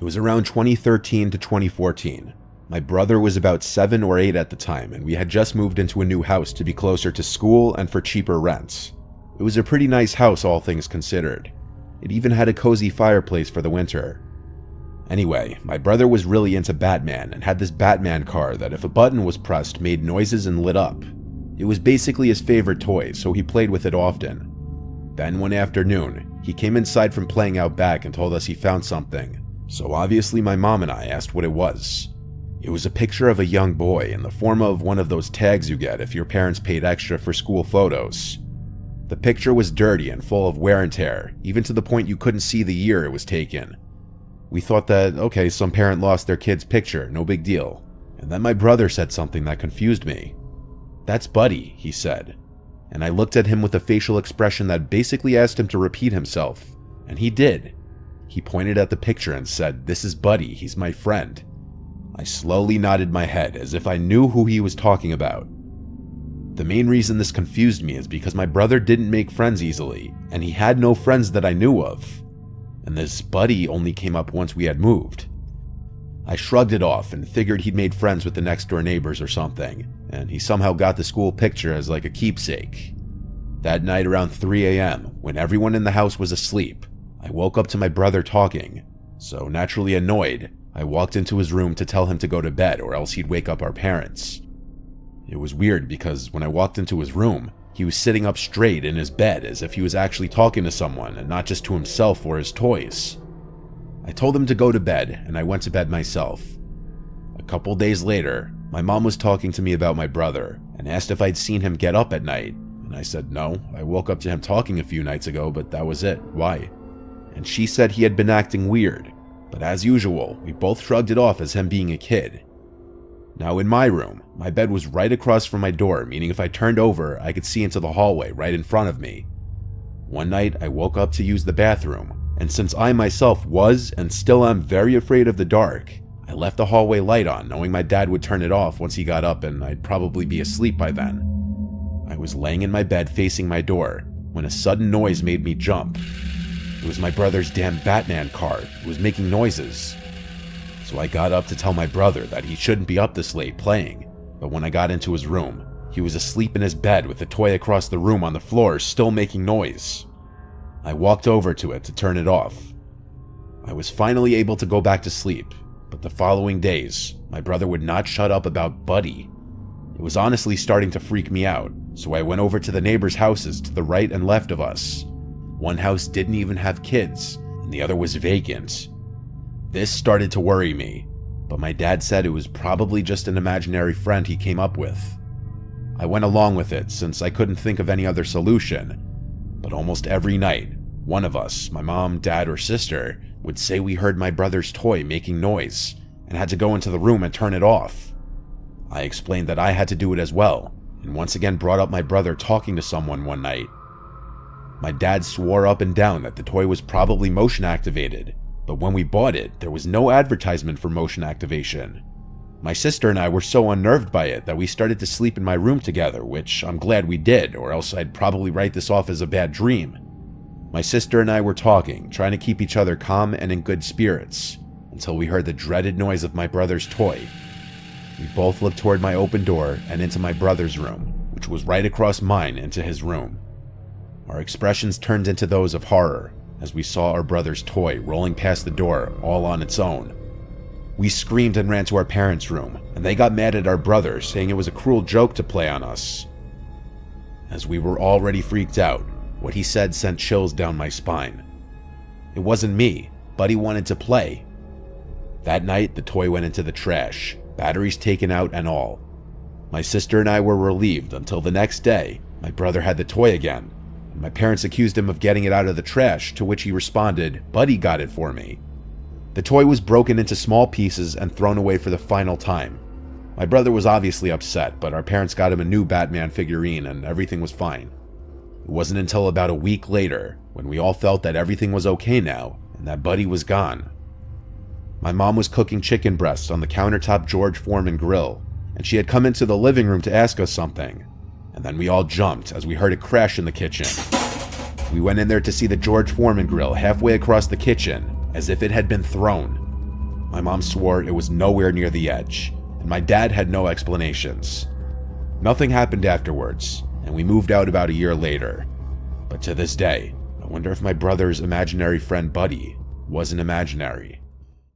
It was around 2013 to 2014. My brother was about 7 or 8 at the time, and we had just moved into a new house to be closer to school and for cheaper rents. It was a pretty nice house, all things considered. It even had a cozy fireplace for the winter. Anyway, my brother was really into Batman and had this Batman car that if a button was pressed made noises and lit up. It was basically his favorite toy, so he played with it often. Then one afternoon, he came inside from playing out back and told us he found something. So obviously my mom and I asked what it was. It was a picture of a young boy in the form of one of those tags you get if your parents paid extra for school photos. The picture was dirty and full of wear and tear, even to the point you couldn't see the year it was taken. We thought that, okay, some parent lost their kid's picture, no big deal. And then my brother said something that confused me. "That's Buddy," he said. And I looked at him with a facial expression that basically asked him to repeat himself. And he did. He pointed at the picture and said, "This is Buddy, he's my friend." I slowly nodded my head as if I knew who he was talking about. The main reason this confused me is because my brother didn't make friends easily, and he had no friends that I knew of. And this Buddy only came up once we had moved. I shrugged it off and figured he'd made friends with the next door neighbors or something, and he somehow got the school picture as like a keepsake. That night around 3 a.m., when everyone in the house was asleep, I woke up to my brother talking, so naturally annoyed, I walked into his room to tell him to go to bed or else he'd wake up our parents. It was weird because when I walked into his room, he was sitting up straight in his bed as if he was actually talking to someone and not just to himself or his toys. I told him to go to bed and I went to bed myself. A couple days later, my mom was talking to me about my brother and asked if I'd seen him get up at night, and I said no, I woke up to him talking a few nights ago, but that was it. Why? And she said he had been acting weird, but as usual, we both shrugged it off as him being a kid. Now in my room, my bed was right across from my door, meaning if I turned over, I could see into the hallway right in front of me. One night, I woke up to use the bathroom, and since I myself was and still am very afraid of the dark, I left the hallway light on, knowing my dad would turn it off once he got up and I'd probably be asleep by then. I was laying in my bed facing my door when a sudden noise made me jump. It was my brother's damn Batman car. It was making noises. So I got up to tell my brother that he shouldn't be up this late playing, but when I got into his room, he was asleep in his bed with the toy across the room on the floor still making noise. I walked over to it to turn it off. I was finally able to go back to sleep, but the following days, my brother would not shut up about Buddy. It was honestly starting to freak me out, so I went over to the neighbors' houses to the right and left of us. One house didn't even have kids, and the other was vacant. This started to worry me, but my dad said it was probably just an imaginary friend he came up with. I went along with it since I couldn't think of any other solution, but almost every night, one of us, my mom, dad, or sister, would say we heard my brother's toy making noise and had to go into the room and turn it off. I explained that I had to do it as well, and once again brought up my brother talking to someone one night. My dad swore up and down that the toy was probably motion activated, but when we bought it, there was no advertisement for motion activation. My sister and I were so unnerved by it that we started to sleep in my room together, which I'm glad we did, or else I'd probably write this off as a bad dream. My sister and I were talking, trying to keep each other calm and in good spirits, until we heard the dreaded noise of my brother's toy. We both looked toward my open door and into my brother's room, which was right across mine into his room. Our expressions turned into those of horror as we saw our brother's toy rolling past the door all on its own. We screamed and ran to our parents' room, and they got mad at our brother, saying it was a cruel joke to play on us. As we were already freaked out, what he said sent chills down my spine. It wasn't me, Buddy wanted to play. That night, the toy went into the trash, batteries taken out and all. My sister and I were relieved until the next day, my brother had the toy again. My parents accused him of getting it out of the trash, to which he responded, "Buddy got it for me." The toy was broken into small pieces and thrown away for the final time. My brother was obviously upset, but our parents got him a new Batman figurine and everything was fine. It wasn't until about a week later, when we all felt that everything was okay now, and that Buddy was gone. My mom was cooking chicken breasts on the countertop George Foreman grill, and she had come into the living room to ask us something. And then we all jumped as we heard it crash in the kitchen. We went in there to see the George Foreman grill halfway across the kitchen, as if it had been thrown. My mom swore it was nowhere near the edge, and my dad had no explanations. Nothing happened afterwards, and we moved out about a year later. But to this day, I wonder if my brother's imaginary friend Buddy wasn't imaginary.